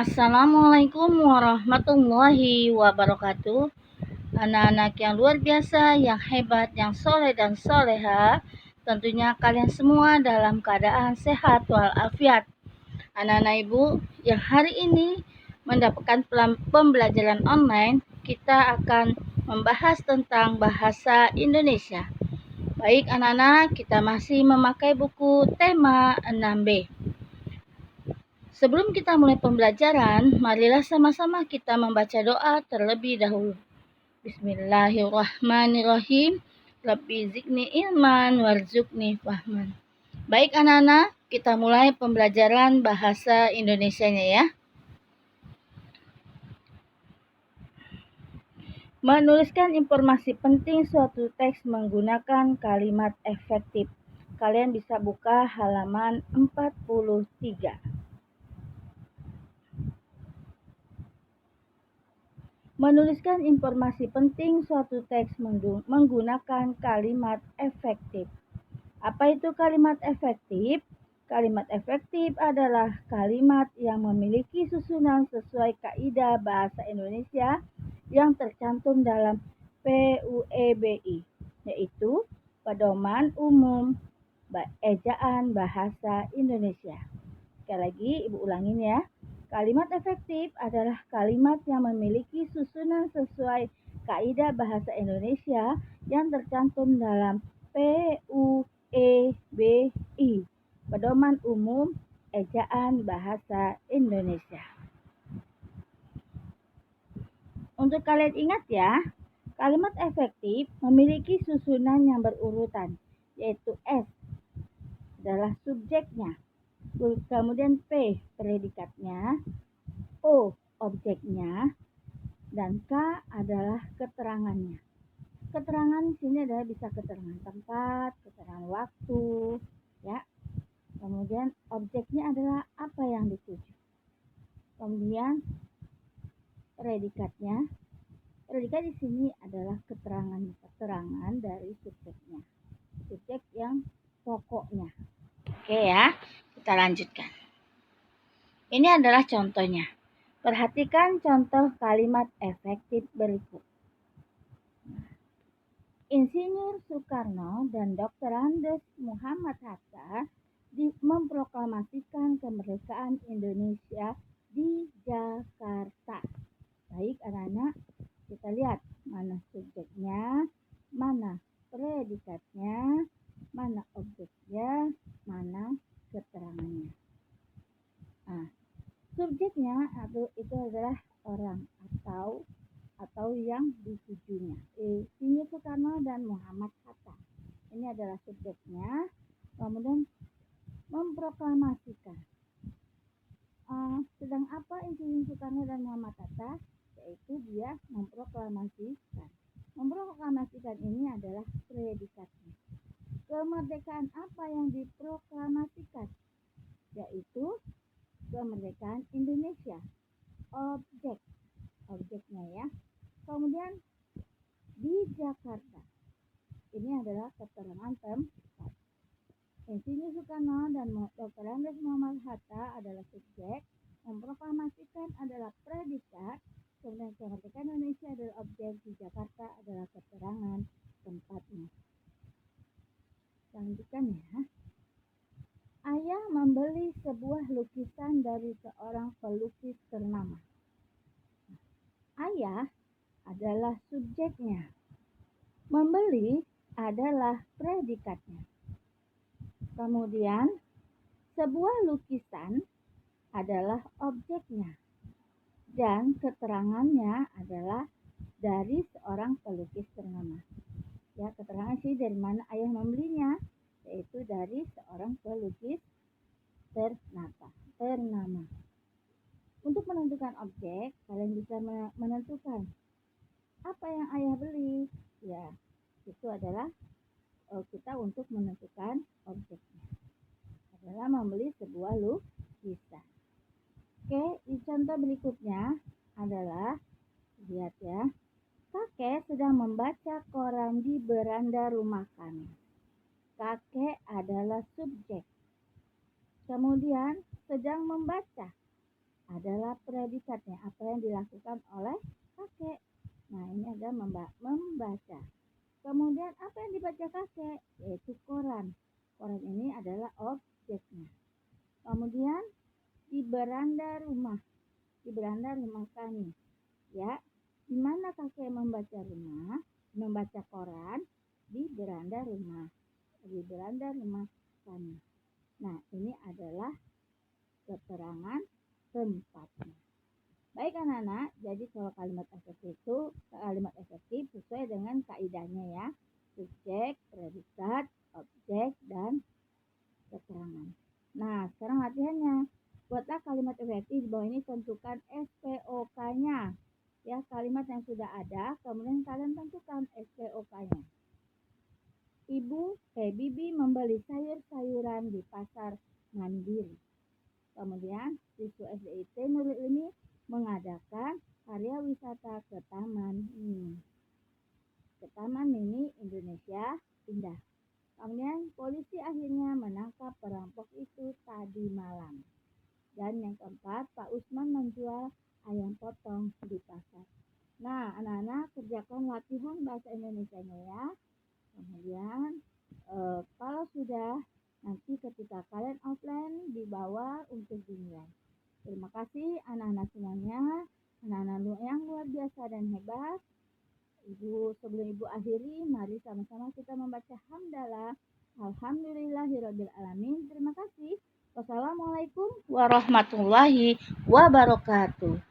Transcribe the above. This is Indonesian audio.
Assalamualaikum warahmatullahi wabarakatuh. Anak-anak yang luar biasa, yang hebat, yang soleh dan soleha, tentunya kalian semua dalam keadaan sehat walafiat. Anak-anak ibu yang hari ini mendapatkan pembelajaran online, kita akan membahas tentang bahasa Indonesia. Baik anak-anak, kita masih memakai buku tema 6B. Sebelum kita mulai pembelajaran, marilah sama-sama kita membaca doa terlebih dahulu. Bismillahirrahmanirrahim. Rabbi zidni ilman warzuqni fahman. Baik anak-anak, kita mulai pembelajaran bahasa Indonesianya ya. Menuliskan informasi penting suatu teks menggunakan kalimat efektif. Kalian bisa buka halaman 43. Menuliskan informasi penting suatu teks menggunakan kalimat efektif. Apa itu kalimat efektif? Kalimat efektif adalah kalimat yang memiliki susunan sesuai kaidah bahasa Indonesia yang tercantum dalam PUEBI, yaitu Pedoman Umum Ejaan Bahasa Indonesia. Sekali lagi, Ibu ulangin ya. Kalimat efektif adalah kalimat yang memiliki susunan sesuai kaidah bahasa Indonesia yang tercantum dalam PUEBI, Pedoman Umum Ejaan Bahasa Indonesia. Untuk kalian ingat ya, kalimat efektif memiliki susunan yang berurutan, yaitu S adalah subjeknya, kemudian P predikatnya, O objeknya, dan K adalah keterangannya. Keterangan di sini adalah bisa keterangan tempat, keterangan waktu, ya. Kemudian objeknya adalah apa yang dituju. Kemudian predikatnya, predikat di sini adalah keterangan dari subjeknya, subjek yang pokoknya. Oke ya, kita lanjutkan. Ini adalah contohnya. Perhatikan contoh kalimat efektif berikut. Insinyur Soekarno dan Dr. Andes Muhammad Hatta memproklamasikan kemerdekaan Indonesia di Jakarta. Baik anak-anak, kita lihat mana subjeknya, mana predikatnya, mana objeknya, mana keterangannya. Nah, subjeknya itu adalah orang atau yang ditujunya. Insinyur Soekarno dan Muhammad Hatta. Ini adalah subjeknya. Kemudian memproklamasikan. Sedang apa Insinyur Soekarno dan Muhammad Hatta? Yaitu dia memproklamasikan. Memproklamasikan ini adalah predikatnya. Kemerdekaan apa yang diproklamasikan? Yaitu kemerdekaan Indonesia. Objeknya ya. Kemudian di Jakarta. Ini adalah keterangan tempat. Insinyur Soekarno dan Dr. Andes Muhammad Hatta adalah subjek, memproklamasikan adalah predikat, kemudian kemerdekaan Indonesia adalah objek, di Jakarta adalah keterangan tempatnya. Lanjutkan ya. Ayah membeli sebuah lukisan dari seorang pelukis ternama. Ayah adalah subjeknya. Membeli adalah predikatnya. Kemudian, sebuah lukisan adalah objeknya. Dan keterangannya adalah dari seorang pelukis ternama. Ya, keterangan sih dari mana ayah membelinya, yaitu dari seorang pelukis ternama. Untuk menentukan objek, kalian bisa menentukan apa yang ayah beli. Ya, itu adalah kita untuk menentukan objeknya. Adalah membeli sebuah lukisan. Oke, di contoh berikutnya adalah, lihat ya. Kakek sedang membaca koran di beranda rumah kami. Kakek adalah subjek. Kemudian sedang membaca adalah predikatnya, apa yang dilakukan oleh kakek. Nah, ini ada membaca. Kemudian apa yang dibaca kakek? Yaitu koran. Koran ini adalah objeknya. Kemudian di beranda rumah kami. Ya, di mana kakek membaca koran? Di beranda rumah kami. Nah, ini adalah keterangan tempatnya. Baik anak-anak, jadi kalau kalimat efektif sesuai dengan kaidahnya ya. Subjek, predikat, objek, dan keterangan. Nah, sekarang latihannya. Buatlah kalimat efektif. Di bawah ini tentukan SPOK-nya. Ya, kalimat yang sudah ada, kemudian kalian tentukan SPOK-nya. Bibi membeli sayur-sayuran di pasar mandiri. Kemudian siswa SDIT Nurul ini mengadakan karya wisata ke Taman Mini Indonesia Indah. Kemudian polisi akhirnya menangkap perampok itu tadi malam. Dan yang keempat, Pak Usman menjual ayam potong di pasar. Nah, anak-anak kerjakan latihan bahasa Indonesianya ya. Kemudian kalau sudah, nanti ketika kalian offline dibawa untuk dinilai. Terima kasih anak-anak semuanya, anak-anak yang luar biasa dan hebat. Sebelum Ibu akhiri, mari sama-sama kita membaca hamdalah. Alhamdulillahirabbil alamin. Terima kasih. Wassalamualaikum warahmatullahi wabarakatuh.